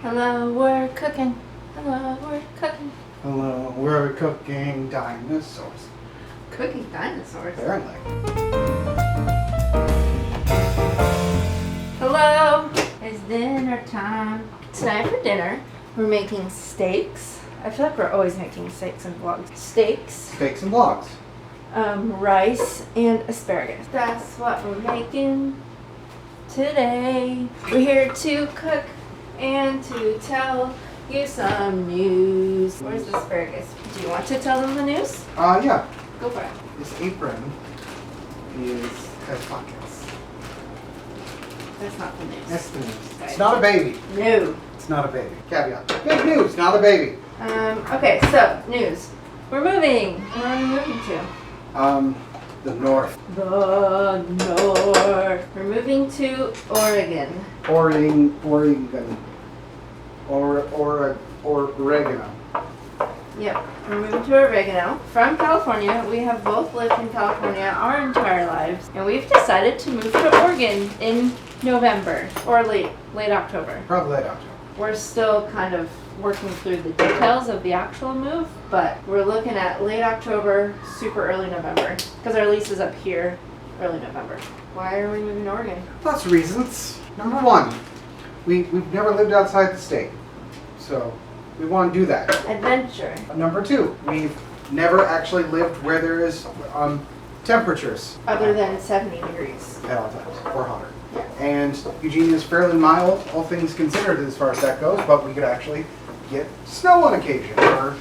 Hello, we're cooking. Hello, we're cooking. Hello, we're cooking dinosaurs. Cooking dinosaurs? Apparently. Hello, it's dinner time. Tonight for dinner, we're making steaks. I feel like we're always making steaks and vlogs. Steaks, Steaks and vlogs. rice, and asparagus. That's what we're making today. We're here to cook and to tell you some news. Where's the asparagus? Do you want to tell them the news? Yeah. Go for it. This apron has pockets. That's not the news. That's the news. It's not a baby. No. It's not a baby. Caveat. Big news, not a baby. Okay, so, news. We're moving. Where are we moving to? The north. The north. We're moving to Oregon. Oregon. Oregano. Yep, we're moving to Oregano. From California. We have both lived in California our entire lives. And we've decided to move to Oregon in November. Or late October. Probably late October. We're still kind of working through the details of the actual move, but we're looking at late October, super early November, because our lease is up here early November. Why are we moving to Oregon? Lots of reasons. Number one, we've never lived outside the state, so we want to do that. Adventure. Number two, we've never actually lived where there is temperatures Other than 70 degrees. at all times, or hotter. And Eugene is fairly mild, all things considered, as far as that goes, but we could actually get snow on occasion, or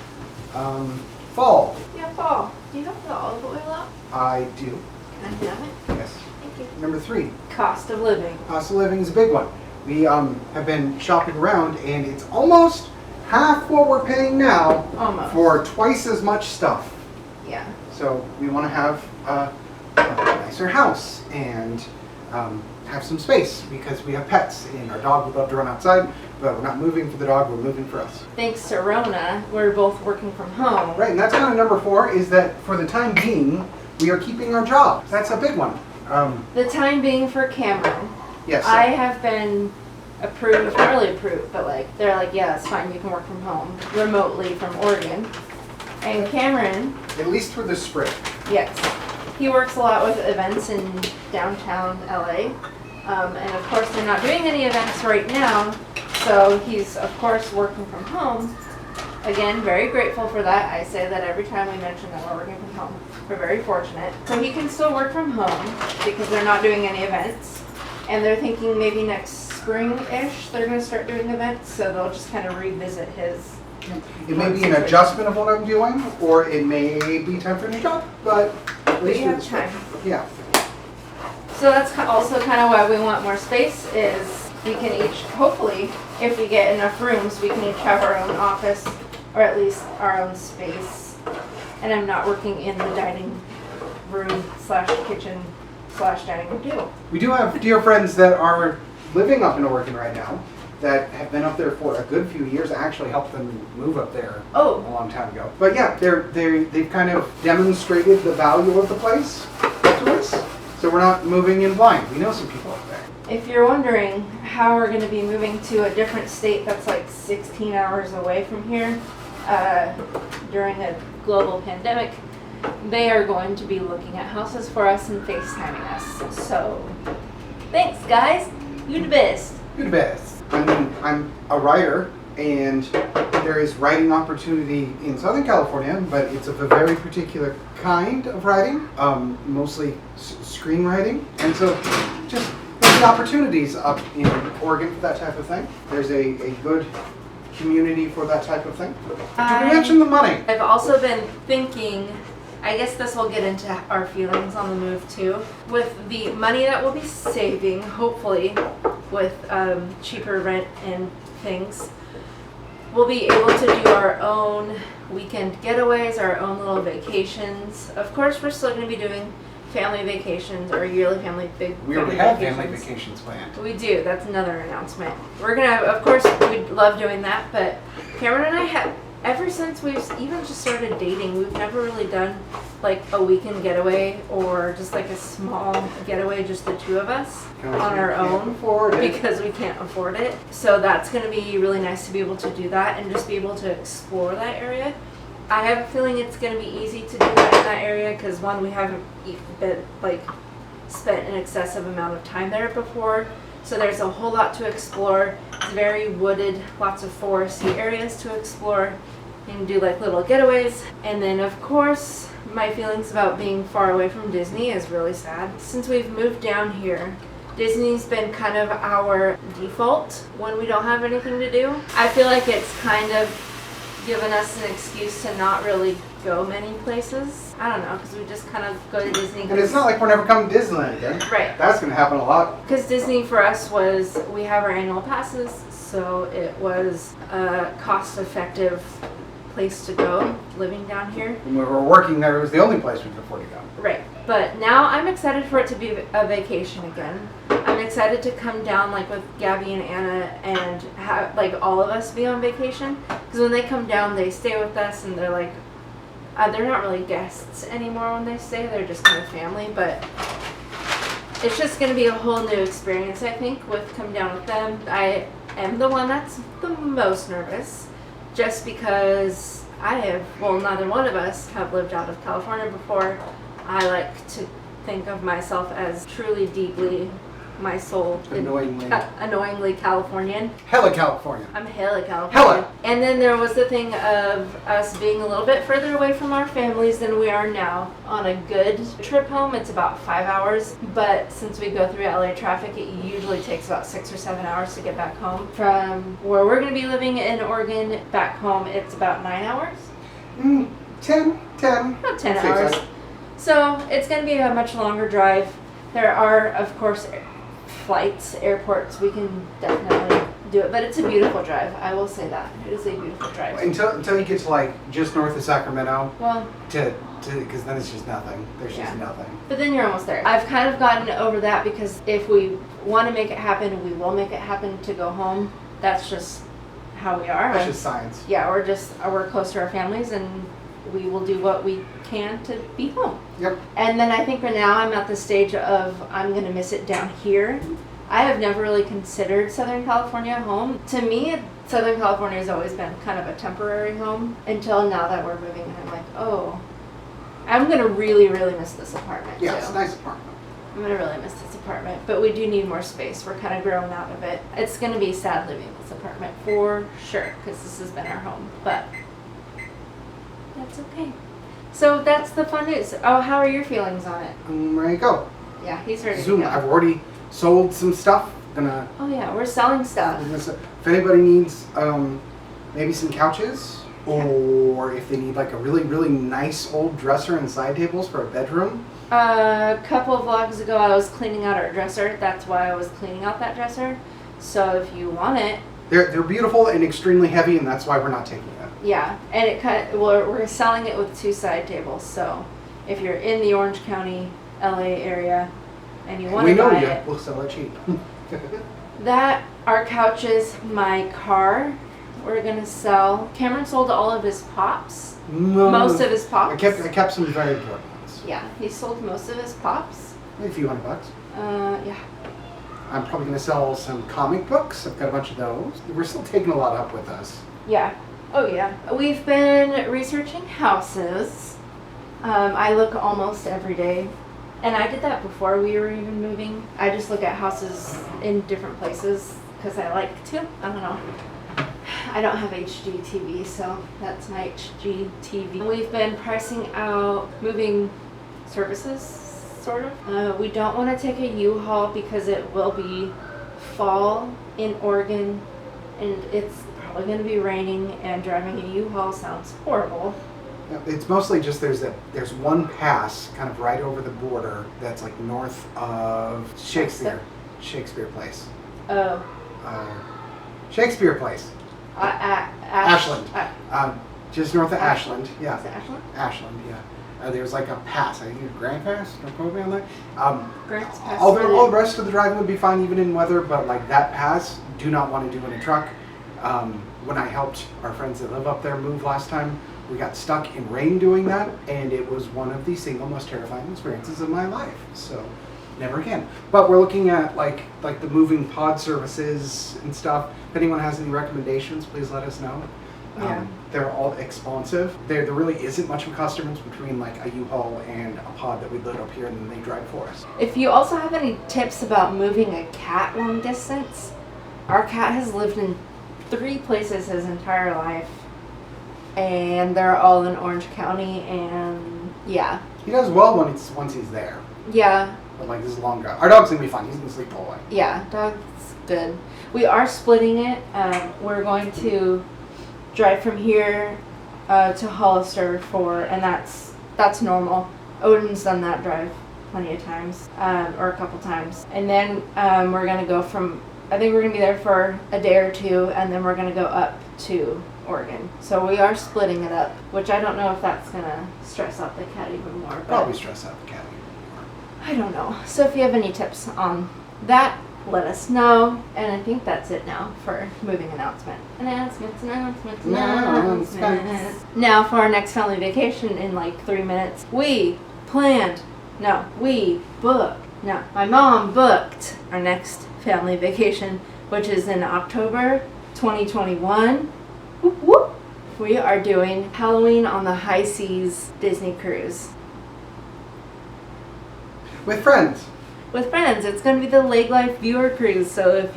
fall. Yeah, fall. Do you have the olive oil out? I do, Can I have it? yes. Thank you. Number three, Cost of living. cost of living is a big one. We have been shopping around, and it's almost half what we're paying now Almost. for twice as much stuff. Yeah. So we want to have a nicer house and have some space because we have pets, and our dog would love to run outside, but we're not moving for the dog, we're moving for us. Thanks to Rona, we're both working from home. Right, and that's kind of number four, is that for the time being, we are keeping our jobs. That's a big one. The time being for Cameron. Yes. I have been approved, not really approved, but like, they're like, yeah, it's fine, you can work from home, remotely from Oregon. And Cameron, At least for this spring. yes, he works a lot with events in downtown LA. And of course, they're not doing any events right now, so he's, of course, working from home. Again, very grateful for that. I say that every time we mention that we're working from home. We're very fortunate. So he can still work from home because they're not doing any events. And they're thinking maybe next spring-ish they're going to start doing events, so they'll just kind of revisit his. It may be an adjustment of what I'm doing, or it may be time for a new job, but at We least for have this spring. time. Yeah. So that's also kind of why we want more space, is we can each, hopefully, if we get enough rooms, we can each have our own office, or at least our own space. And I'm not working in the dining room / kitchen / dining room table. We do have dear friends that are living up in Oregon right now that have been up there for a good few years. I actually helped them move up there a Oh, long time ago. But yeah, they've kind of demonstrated the value of the place to us. So we're not moving in blind. We know some people up there. if you're wondering how we're going to be moving to a different state that's like 16 hours away from here during a global pandemic, they are going to be looking at houses for us and FaceTiming us. So, thanks guys. You're the best. You're the best. I'm a writer, and there is writing opportunity in Southern California, but it's of a very particular kind of writing, mostly screenwriting. And so just there's opportunities up in Oregon for that type of thing. There's a good community for that type of thing. Did we mention the money? I've also been thinking, I guess this will get into our feelings on the move too. With the money that we'll be saving, hopefully, with cheaper rent and things, we'll be able to do our own weekend getaways, our own little vacations. Of course, we're still going to be doing family vacations or yearly big We already have family vacations planned. We do. That's another announcement. We're gonna, of course, we'd love doing that, but Cameron and I ever since we've even just started dating, we've never really done like a weekend getaway or just like a small getaway, just the two of us Because on we our can't own afford it. because we can't afford it. So that's going to be really nice to be able to do that and just be able to explore that area. I have a feeling it's going to be easy to do that in that area because one, we haven't been like spent an excessive amount of time there before. So there's a whole lot to explore. It's very wooded, lots of foresty areas to explore. You can do like little getaways. And then of course, my feelings about being far away from Disney is really sad. Since we've moved down here, Disney's been kind of our default when we don't have anything to do. I feel like it's kind of given us an excuse to not really go many places. I don't know, because we just kind of go to Disney. And it's not like we're never coming to Disneyland again. Right. That's going to happen a lot. Because Disney for us was, we have our annual passes, so it was a cost-effective place to go living down here. When we were working there, it was the only place we could afford to go. Right. But now I'm excited for it to be a vacation again. I'm excited to come down like with Gabby and Anna and have like all of us be on vacation. Because when they come down, they stay with us and they're like, they're not really guests anymore when they stay. They're just kind of family. But it's just going to be a whole new experience, I think, with coming down with them. I am the one that's the most nervous just because neither one of us have lived out of California before. I like to think of myself as truly, deeply, my soul, annoyingly Californian. Hella California. I'm hella California. Hella. And then there was the thing of us being a little bit further away from our families than we are now. On a good trip home, it's about 5 hours. But since we go through LA traffic, it usually takes about 6 or 7 hours to get back home. From where we're going to be living in Oregon back home, it's about 9 hours. 10. About 10 hours. So it's going to be a much longer drive. There are, of course, flights, airports. We can definitely do it, but it's a beautiful drive. I will say that. It is a beautiful drive. Until you get to like just north of Sacramento, Well, because then it's just nothing. There's just nothing. but then you're almost there. I've kind of gotten over that because if we want to make it happen, we will make it happen to go home. That's just how we are. That's just science. Yeah, we're close to our families and we will do what we can to be home. Yep. And then I think for now I'm at the stage of I'm going to miss it down here. I have never really considered Southern California home. To me, Southern California has always been kind of a temporary home until now that we're moving and I'm like, oh, I'm going to really, really miss this apartment Yeah, too. it's a nice apartment. I'm going to really miss this apartment, but we do need more space. We're kind of growing out of it. It's going to be sad leaving this apartment for sure because this has been our home, but that's okay. So that's the fun news. Oh, how are your feelings on it? I'm ready to go. Yeah, he's ready Zoom. to go. I've already sold some stuff. Gonna. Oh yeah, we're selling stuff. If anybody needs maybe some couches, or if they need like a really, really nice old dresser and side tables for a bedroom. A couple of vlogs ago, I was cleaning out our dresser. That's why I was cleaning out that dresser. So if you want it, They're beautiful and extremely heavy, and that's why we're not taking it. yeah, and we're selling it with 2 side tables. So if you're in the Orange County, LA area, and you want to buy it, we'll sell it cheap. that our couches, my car, we're gonna sell. Cameron sold all of his pops, most of his pops. I kept some very important ones. Yeah, he sold most of his pops. Maybe a few $100. Yeah. I'm probably going to sell some comic books. I've got a bunch of those. We're still taking a lot up with us. Yeah. Oh yeah. We've been researching houses. I look almost every day. And I did that before we were even moving. I just look at houses in different places because I like to. I don't know. I don't have HGTV, so that's my HGTV. We've been pricing out moving services, sort of. We don't want to take a U-Haul because it will be fall in Oregon and it's probably going to be raining and driving a U-Haul sounds horrible. Yeah, it's mostly just there's one pass kind of right over the border that's like north of Shakespeare Place. Oh. Shakespeare Place. Ashland. Just north of Ashland. Yeah. Is it Ashland? Ashland, yeah. There's like a pass. I think it's Grand Pass. Don't quote me on that. Grants Pass. All the rest of the driving would be fine even in weather, but like that pass, do not want to do in a truck. When I helped our friends that live up there move last time, we got stuck in rain doing that, and it was one of the single most terrifying experiences of my life. So, never again. But we're looking at like the moving pod services and stuff. If anyone has any recommendations, please let us know. Yeah. They're all expensive. There really isn't much of a cost difference between like a U-Haul and a pod that we load up here and then they drive for us. If you also have any tips about moving a cat long distance, our cat has lived in 3 places his entire life, and they're all in Orange County, and yeah. He does well once he's there. Yeah, But like this is a long drive. Our dog's gonna be fine. He's gonna sleep the whole way. yeah, dog's good. We are splitting it. We're going to drive from here to Hollister and that's normal. Odin's done that drive plenty of times, or a couple times. And then we're gonna go I think we're gonna be there for a day or 2, and then we're gonna go up to Oregon. So we are splitting it up, which I don't know if that's gonna stress out the cat even more. But Probably stress out the cat. I don't know. So if you have any tips on that, let us know. And I think that's it now for moving announcements. Now for our next family vacation in like 3 minutes. My mom booked our next family vacation, which is in October 2021. Whoop, whoop. We are doing Halloween on the High Seas Disney cruise. With friends. With friends. It's going to be the Lake Life Viewer Cruise. So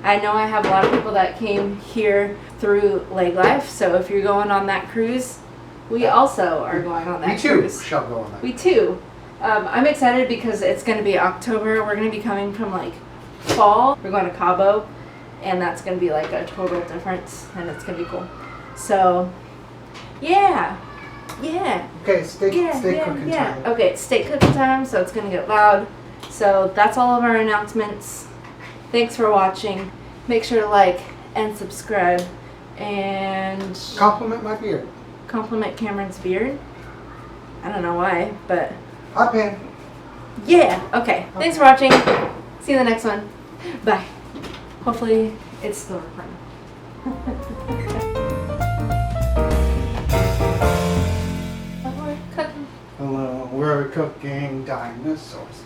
I know I have a lot of people that came here through Lake Life. So if you're going on that cruise, we also are going on that We too cruise. shall go on that. We too. I'm excited because it's going to be October. We're going to be coming from like fall. We're going to Cabo, and that's going to be like a total difference, and it's going to be cool. So, yeah. Okay, steak cooking time. Okay, it's steak cooking time, so it's gonna get loud. So that's all of our announcements. Thanks for watching. Make sure to like and subscribe, and Compliment my beard. compliment Cameron's beard. I don't know why, but Hot pan. yeah. Okay. Thanks for watching. See you in the next one. Bye. Hopefully it's still recording. We're cooking. Hello, we're cooking dinosaurs.